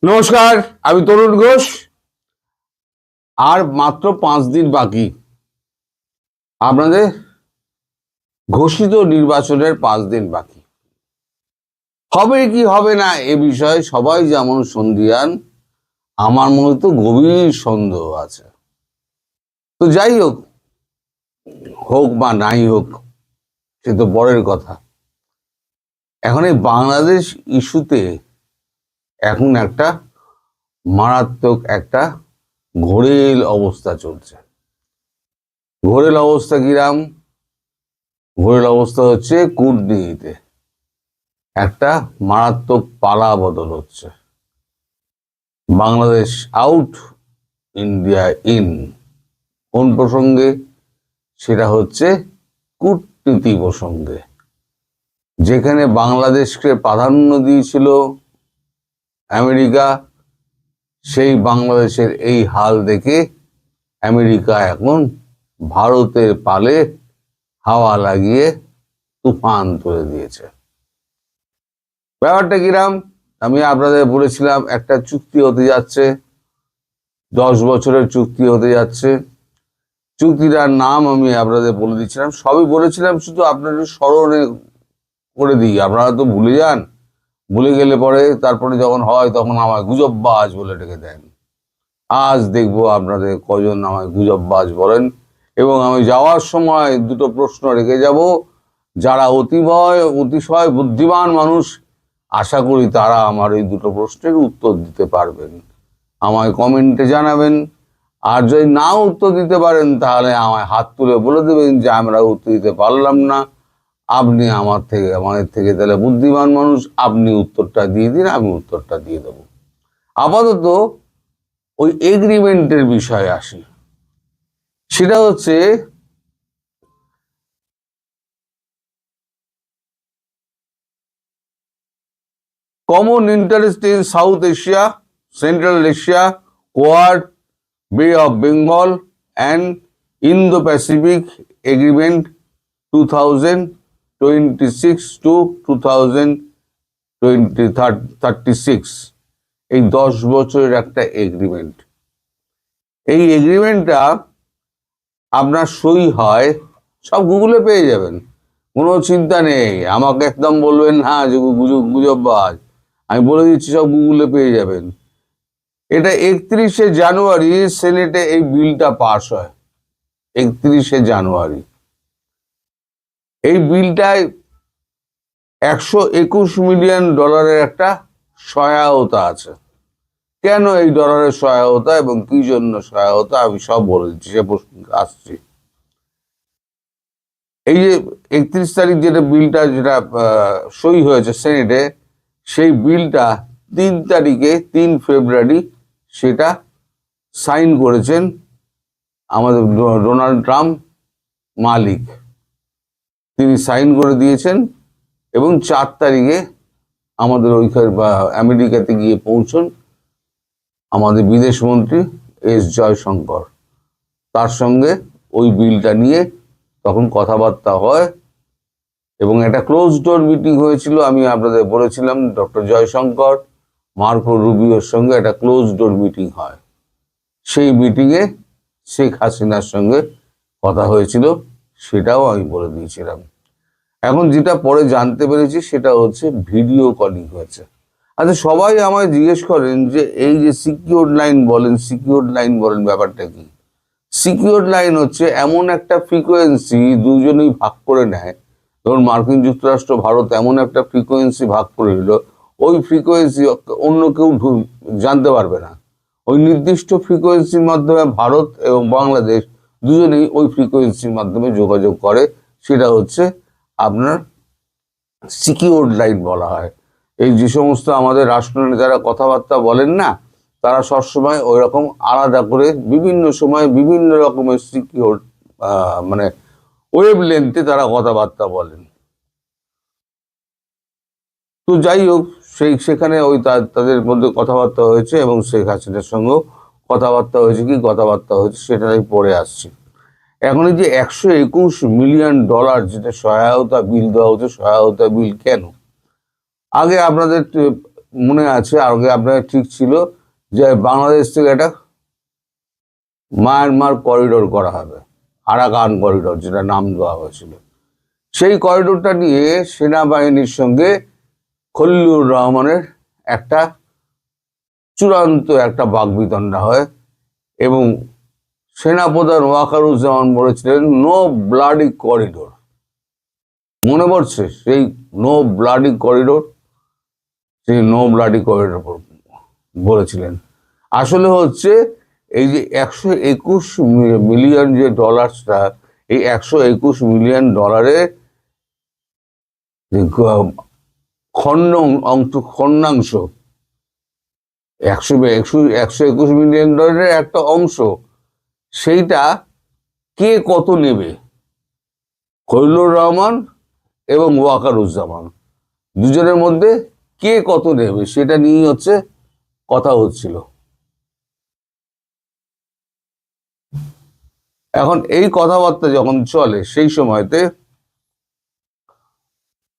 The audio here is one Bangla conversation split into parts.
নমস্কার, আমি তরুণ ঘোষ। আর মাত্র 5 দিন বাকি আপনাদের ঘোষিত নির্বাচনের। 5 দিন বাকি। হবে কি হবে না এ বিষয়ে সবাই যেমন সন্দিহান, আমার মনে তো গভীর সন্দেহ আছে। তো যাই হোক, হোক বা নাই হোক, সে তো পরের কথা। এখন এই বাংলাদেশ ইস্যুতে এখন একটা মারাত্মক একটা ঘোরেল অবস্থা চলছে। ঘোরেল অবস্থা কিরাম? ঘোরেল অবস্থা হচ্ছে কূটনীতিতে একটা মারাত্মক পালা বদল হচ্ছে। Bangladesh out, India in. কোন প্রসঙ্গে? সেটা হচ্ছে কূটনীতি প্রসঙ্গে। যেখানে বাংলাদেশকে প্রাধান্য দিয়েছিল আমেরিকা, সেই বাংলাদেশের এই হাল দেখে আমেরিকা এখন ভারতের পালে হাওয়া লাগিয়ে তুফান তুলে দিয়েছে। ব্যাপারটা কিরাম? আমি আপনাদের বলেছিলাম একটা চুক্তি হতে যাচ্ছে, 10 বছরের চুক্তি হতে যাচ্ছে। চুক্তিটার নাম আমি আপনাদের বলে দিচ্ছিলাম, সবই বলেছিলাম, শুধু আপনাদের স্মরণে করে দিই। আপনারা তো ভুলে যান, ভুলে গেলে পরে তারপরে যখন হয় তখন আমায় গুজববাজ বলে ডেকে দেন। আজ দেখবো আপনাদের কজন আমায় গুজববাজ বলেন। এবং আমি যাওয়ার সময় দুটো প্রশ্ন রেখে যাব। যারা অতিশয় বুদ্ধিমান মানুষ, আশা করি তারা আমার এই দুটো প্রশ্নের উত্তর দিতে পারবেন। আমায় কমেন্টে জানাবেন। আর যদি না উত্তর দিতে পারেন তাহলে আমায় হাত তুলে বলে দেবেন যে আমরা উত্তর দিতে পারলাম না। আপনি আমাদের থেকে তাহলে বুদ্ধিমান মানুষ, আপনি উত্তরটা দিয়ে দিন, আমি উত্তরটা দিয়ে দেব। আপাতত ওই এগ্রিমেন্টের বিষয়ে আসি। সেটা হচ্ছে common interest in South Asia, Central Asia, Quad, Bay of Bengal and Indo-Pacific agreement 2026 to 2036। এই 10 বছরের একটা এগ্রিমেন্ট। এই এগ্রিমেন্টটা আপনার সই হয়, সব গুগলে পেয়ে যাবেন, কোনো চিন্তা নেই। আমাকে একদম বলবেন হ্যাঁ যে গুজববাজ, আমি বলে দিচ্ছি সব গুগলে পেয়ে যাবেন। এটা 31শে জানুয়ারি সেনেটে এই বিলটা পাস হয়। 31শে জানুয়ারি এই বিলটায় $121 মিলিয়ন একটা সহায়তা আছে। কেন এই ডলারের সহায়তা এবং কি জন্য সহায়তা আমি সব বলে দিচ্ছি, সে প্রসঙ্গে আসছি। এই যে 31 তারিখ বিলটা সই হয়েছে সেনেটে, সেই বিলটা 3 ফেব্রুয়ারি সেটা সাইন করেছেন আমাদের ডোনাল্ড ট্রাম্প মালিক। তিনি সাইন করে দিয়েছেন এবং 4 তারিখে আমাদের ওইখানে আমেরিকাতে গিয়ে পৌঁছন আমাদের বিদেশমন্ত্রী এস জয়শঙ্কর। তার সঙ্গে ওই বিলটা নিয়ে তখন কথাবার্তা হয় এবং একটা ক্লোজ ডোর মিটিং হয়েছিল। আমি আপনাদের বলেছিলাম ডক্টর জয়শঙ্কর মার্কো রুবিওর সঙ্গে একটা ক্লোজ ডোর মিটিং হয়। সেই মিটিংয়ে শেখ হাসিনার সঙ্গে কথা হয়েছিল, সেটাও আমি বলে দিয়েছিলাম। এখন যেটা পরে জানতে পেরেছি সেটা হচ্ছে ভিডিও কলিং হয়েছে। আচ্ছা, সবাই আমায় জিজ্ঞেস করেন যে এই যে সিকিউরড লাইন বলেন ব্যাপারটা কি? সিকিউরড লাইন হচ্ছে এমন একটা ফ্রিকোয়েন্সি দুজনেই ভাগ করে নেয়। ধরুন মার্কিন যুক্তরাষ্ট্র ভারত এমন একটা ফ্রিকোয়েন্সি ভাগ করে নিল, ওই ফ্রিকোয়েন্সি অন্য কেউ জানতে পারবে না। ওই নির্দিষ্ট ফ্রিকোয়েন্সির মাধ্যমে ভারত এবং বাংলাদেশ দুজনেই ওই ফ্রিকোয়েন্সির মাধ্যমে যোগাযোগ করে। সেটা হচ্ছে আপনার সিকিউরড লাইন বলা হয়। এই যে সমস্ত আমাদের রাষ্ট্রনেতারা কথাবার্তা বলেন না, তারা সবসময় ওই রকম আলাদা করে বিভিন্ন সময় বিভিন্ন রকমের সিকিউর মানে ওয়েভ লেন্থে তারা কথাবার্তা বলেন। তো যাই হোক, সেখানে ওই তাদের মধ্যে কথাবার্তা হয়েছে এবং শেখ হাসিনার সঙ্গেও কথাবার্তা হয়েছে সেটাই পরে আসছি। এখন এই যে $121 মিলিয়ন যেটা সহায়তা বিল দেওয়া হচ্ছে, সহায়তা বিল কেন? আগে আপনাদের মনে আছে, আগে আপনার ঠিক ছিল যে বাংলাদেশ থেকে একটা মায়ানমার করিডোর করা হবে, আরাকান করিডোর যেটা নাম দেওয়া হয়েছিল। সেই করিডোরটা নিয়ে সেনাবাহিনীর সঙ্গে খলিলুর রহমানের একটা চূড়ান্ত একটা বাকবিতণ্ডা হয় এবং সেনাপ্রধান ওয়াকারুজ্জামান বলেছিলেন নো ব্লাডি করিডোর। মনে পড়ছে সেই নো ব্লাডি করিডোর? সেই নো ব্লাডি করিডোর বলেছিলেন। আসলে হচ্ছে এই যে 121 মিলিয়ন যে ডলারটা, এই 121 মিলিয়ন ডলারে খন্ডাংশ 121 মিলিয়ন ডলারের একটা অংশ, সেইটা কে কত নেবে? খলিলুর রহমান এবং ওয়াকারুজ্জামান দুজনের মধ্যে কে কত নেবে সেটা নিয়ে হচ্ছে কথা হচ্ছিল। এখন এই কথাবার্তা যখন চলে সেই সময়তে,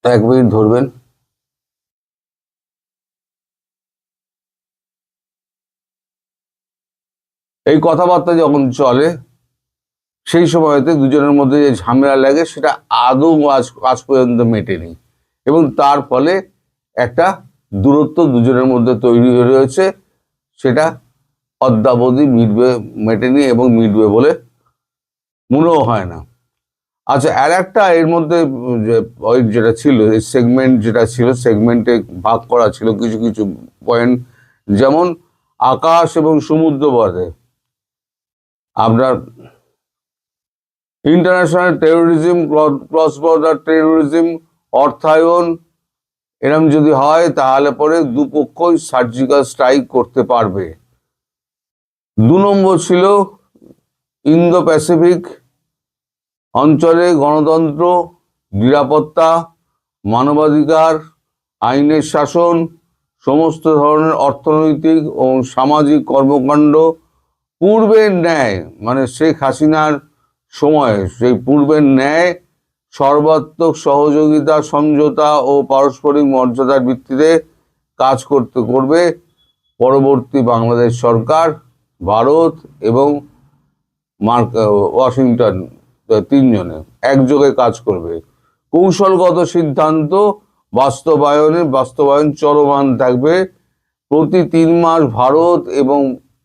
1 মিনিট ধরবেন, এই কথাবার্তা যখন চলে সেই সময়তে দুজনের মধ্যে যে ঝামেলা লাগে সেটা আদৌ আজ পর্যন্ত মেটেনি এবং তার ফলে একটা দূরত্ব দুজনের মধ্যে তৈরি হয়ে রয়েছে, সেটা অদ্যাবধি মেটেনি এবং মিটবে বলে মনেও হয় না। আচ্ছা, আর একটা এর মধ্যে ওই যেটা ছিল সেগমেন্ট, যেটা ছিল সেগমেন্টে ভাগ করা ছিল কিছু কিছু পয়েন্ট, যেমন আকাশ এবং সমুদ্র পথে আপনার international terrorism, cross border terrorism, অর্থায়ন, এরম যদি হয় তাহলে পরে দুপক্ষই সার্জিক্যাল স্ট্রাইক করতে পারবে। 2 নম্বর ছিল ইন্দো প্যাসিফিক অঞ্চলে গণতন্ত্র, নিরাপত্তা, মানবাধিকার, আইনের শাসন, সমস্ত ধরনের অর্থনৈতিক ও সামাজিক কর্মকাণ্ড পূর্বের ন্যায়, মানে শেখ হাসিনার সময় সেই পূর্বের ন্যায় সর্বাত্মক সহযোগিতা, সমঝোতা ও পারস্পরিক মর্যাদার ভিত্তিতে কাজ করবে পরবর্তী বাংলাদেশ সরকার, ভারত এবং ওয়াশিংটন, 3 জনে একযোগে কাজ করবে। কৌশলগত সিদ্ধান্ত বাস্তবায়ন চলমান থাকবে। প্রতি 3 মাস ভারত এবং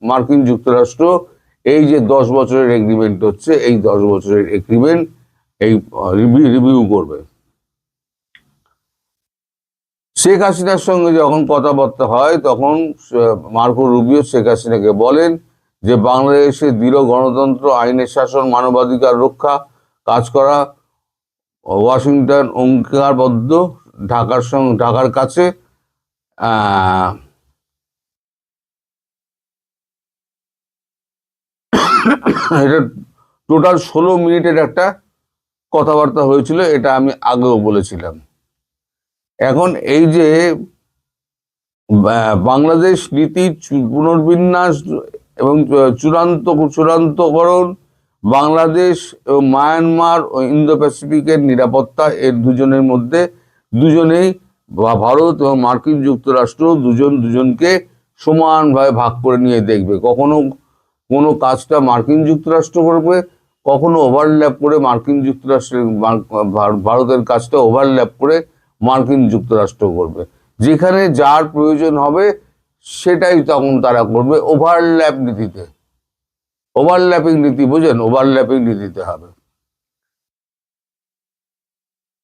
মার্কিন যুক্তরাষ্ট্র এই যে 10 বছরের এগ্রিমেন্ট হচ্ছে, এই 10 বছরের এগ্রিমেন্ট এই রিভিউ করবে। শেখ হাসিনার সঙ্গে যখন কথাবার্তা হয় তখন মার্কো রুবিও শেখ হাসিনাকে বলেন যে বাংলাদেশে দৃঢ় গণতন্ত্র, আইনের শাসন, মানবাধিকার রক্ষা কাজ করা ওয়াশিংটন অঙ্গীকারবদ্ধ। ঢাকার কাছে এটা টোটাল 16 মিনিটের একটা কথাবার্তা হয়েছিল, এটা আমি আগেও বলেছিলাম। এখন এই যে বাংলাদেশ নীতি পুনর্বিন্যাস এবং চূড়ান্তকরণ, বাংলাদেশ এবং মায়ানমার ও ইন্দো প্যাসিফিকের নিরাপত্তা, এর দুজনের মধ্যে দুজনেই ভারত এবং মার্কিন যুক্তরাষ্ট্র দুজনকে সমানভাবে ভাগ করে নিয়ে দেখবে। কখনো কোনো কাজটা মার্কিন যুক্তরাষ্ট্র করবে, কখনো ওভারল্যাপ করে মার্কিন যুক্তরাষ্ট্রের ভারতের কাজটা ওভারল্যাপ করে মার্কিন যুক্তরাষ্ট্র করবে। যেখানে যার প্রয়োজন হবে সেটাই তখন তারা করবে ওভারল্যাপিং নীতি, বোঝেন? ওভারল্যাপিং নীতিতে হবে।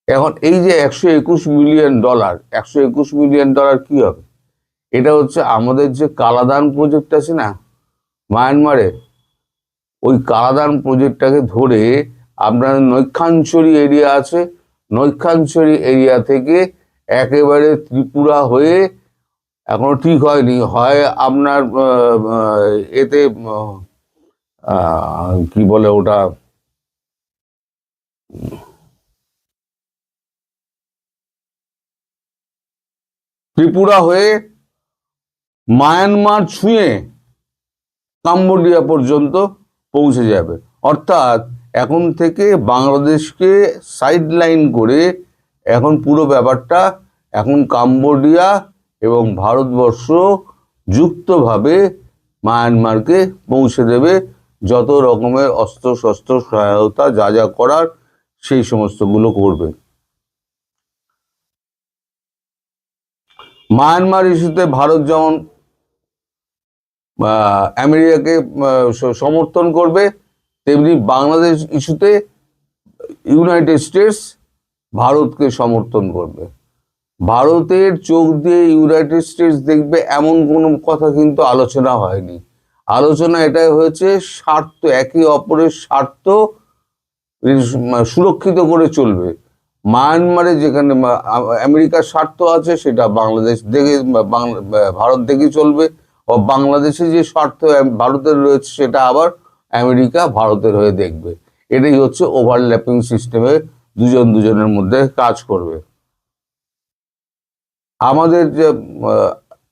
এখন এই যে 121 মিলিয়ন ডলার কি হবে? এটা হচ্ছে আমাদের যে কালাদান প্রজেক্ট আছে না মায়ানমারে, ওই কালাদান প্রজেক্টটাকে ধরে আপনার নৈখানছড়ি এরিয়া আছে, নৈখানছড়ি এরিয়া থেকে একেবারে ত্রিপুরা হয়ে, এখনো ঠিক হয়নি, হয় আপনার এতে কি বলে ওটা, ত্রিপুরা হয়ে মায়ানমার ছুঁয়ে কাম্বোডিয়া পর্যন্ত পৌঁছে যাবে। অর্থাৎ এখন থেকে বাংলাদেশকে সাইড লাইন করে এখন পুরো ব্যাপারটা এখন কাম্বোডিয়া এবং ভারতবর্ষ যুক্তভাবে মায়ানমারকে পৌঁছে দেবে যত রকমের অস্ত্র শস্ত্র সহায়তা যা যা করার সেই সমস্তগুলো করবে। মায়ানমার ইস্যুতে ভারত যেমন আমেরিকাকে সমর্থন করবে, তেমনি বাংলাদেশ ইস্যুতে ইউনাইটেড স্টেটস ভারতকে সমর্থন করবে। ভারতের চোখ দিয়ে ইউনাইটেড স্টেটস দেখবে এমন কোনো কথা কিন্তু আলোচনা হয়নি। আলোচনা এটাই হয়েছে স্বার্থ, একে অপরের স্বার্থ সুরক্ষিত করে চলবে। মায়ানমারে যেখানে আমেরিকার স্বার্থ আছে সেটা বাংলাদেশ দেখে ভারত দেখে চলবে, ও বাংলাদেশে যে স্বার্থ ভারতের রয়েছে সেটা আবার আমেরিকা ভারতের হয়ে দেখবে। এটাই হচ্ছে ওভারল্যাপিং সিস্টেমে দুজনের মধ্যে কাজ করবে। আমাদের যে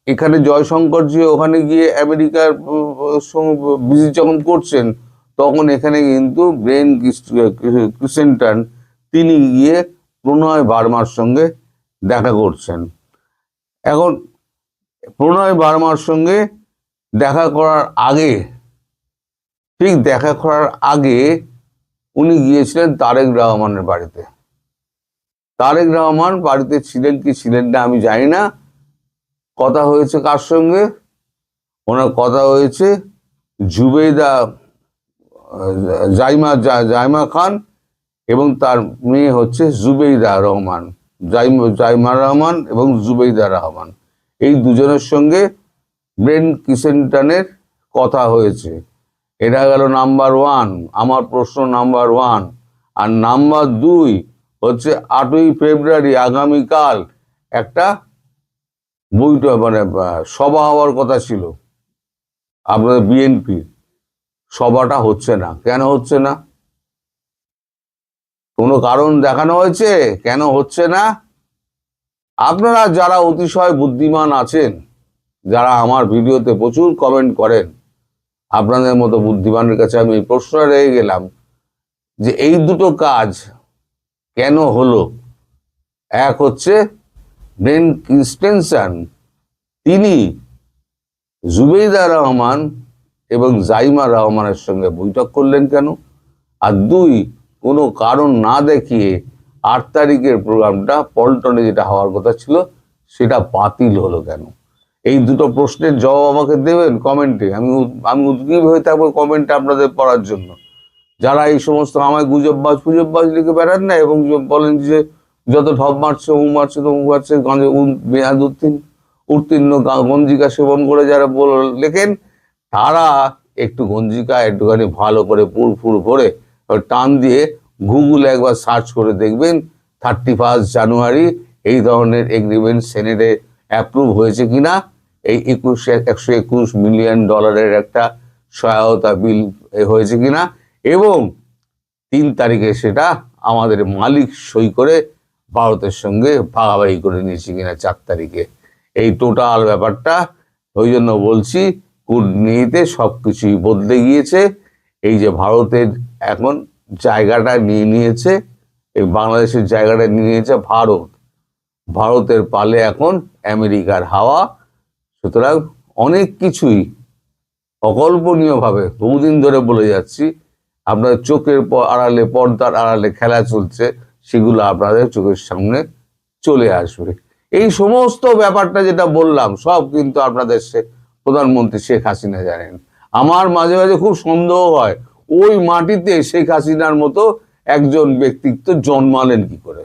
এখানে জয়শঙ্করজি ওখানে গিয়ে আমেরিকার ভিজিট যখন করছেন, তখন এখানে কিন্তু ব্রেন ক্রিসেন্টন তিনি গিয়ে প্রণয় বার্মার সঙ্গে দেখা করছেন। এখন প্রণয় বার্মার সঙ্গে দেখা করার আগে, ঠিক দেখা করার আগে উনি গিয়েছিলেন তারেক রহমানের বাড়িতে। তারেক রহমান বাড়িতে ছিলেন কি ছিলেন না আমি জানি না। কথা হয়েছে কার সঙ্গে? ওনার কথা হয়েছে জুবেইদা জাইমা খান এবং তার মেয়ে হচ্ছে জুবেইদা রহমান, জাইমা রহমান এবং জুবেইদা রহমান, এই দুজনের সঙ্গে ব্রেন ক্রিসেন্টনের কথা হয়েছে। এটা গেল নাম্বার 1, আমার প্রশ্ন নাম্বার 1। আর নাম্বার 2 হচ্ছে 8ই ফেব্রুয়ারি আগামীকাল একটা বইটা মানে সভা হওয়ার কথা ছিল আপনাদের বিএনপি, সভাটা হচ্ছে না। কেন হচ্ছে না? কোনো কারণ দেখানো হয়েছে কেন হচ্ছে না? আপনারা যারা অতিশয় বুদ্ধিমান আছেন, যারা আমার ভিডিওতে প্রচুর কমেন্ট করেন, আপনাদের মতো বুদ্ধিমানের কাছে আমি প্রশ্ন রেখে গেলাম যে এই দুটো কাজ কেন হলো। এক হচ্ছে ব্রেন ক্রিসেন্টন, তিনি জুবেইদা রহমান এবং জাইমা রহমানের সঙ্গে বৈঠক করলেন কেন? আর 2, কোনো কারণ না দেখিয়ে 8 তারিখের প্রোগ্রামটা পল্টনে যেটা হওয়ার কথা ছিল সেটা বাতিল হলো কেন? এই দুটো প্রশ্নের জবাব আমাকে দেবেন কমেন্টে। আমি উদ্গ্রীব হয়ে থাকবো কমেন্টে আপনাদের পড়ার জন্য। যারা এই সমস্ত আমায় গুজববাজ লিখে বেড়ান না এবং বলেন যে যত ঢপ মারছে ও মারছে তমুক মারছে, মেয়াদ উত্তীর্ণ গঞ্জিকা সেবন করে যারা লেখেন, তারা একটু গঞ্জিকা একটুখানি ভালো করে পুরফুর ভরে টান দিয়ে গুগলে একবার সার্চ করে দেখবেন 31 জানুয়ারি এই ধরনের এগ্রিমেন্ট সেনেটে অ্যাপ্রুভ হয়েছে কিনা, এই 121 মিলিয়ন ডলারের একটা সহায়তা বিল হয়েছে কিনা, এবং 3 তারিখে সেটা আমাদের মালিক সই করে ভারতের সঙ্গে ভাগাভাগি করে নিয়েছে কিনা 4 তারিখে। এই টোটাল ব্যাপারটা, ওই জন্য বলছি কূটনীতিতে সব কিছুই বদলে গিয়েছে। এই যে ভারতের এখন জায়গাটা নিয়ে নিয়েছে, এই বাংলাদেশের জায়গাটা নিয়ে নিয়েছে ভারতের পালে এখন আমেরিকার হাওয়া। সুতরাং অনেক কিছুই অকল্পনীয়ভাবে বহুদিন ধরে বলে যাচ্ছি, আপনাদের চোখের আড়ালে, পর্দার আড়ালে খেলা চলছে, সেগুলো আপনাদের চোখের সামনে চলে আসবে। এই সমস্ত ব্যাপারটা যেটা বললাম সব কিন্তু আপনাদের প্রধানমন্ত্রী শেখ হাসিনা জানেন। আমার মাঝে মাঝে খুব সন্দেহ হয় ওই মাটিতে শেখ হাসিনার মতো একজন ব্যক্তিত্ব জন্মালেন কি করে।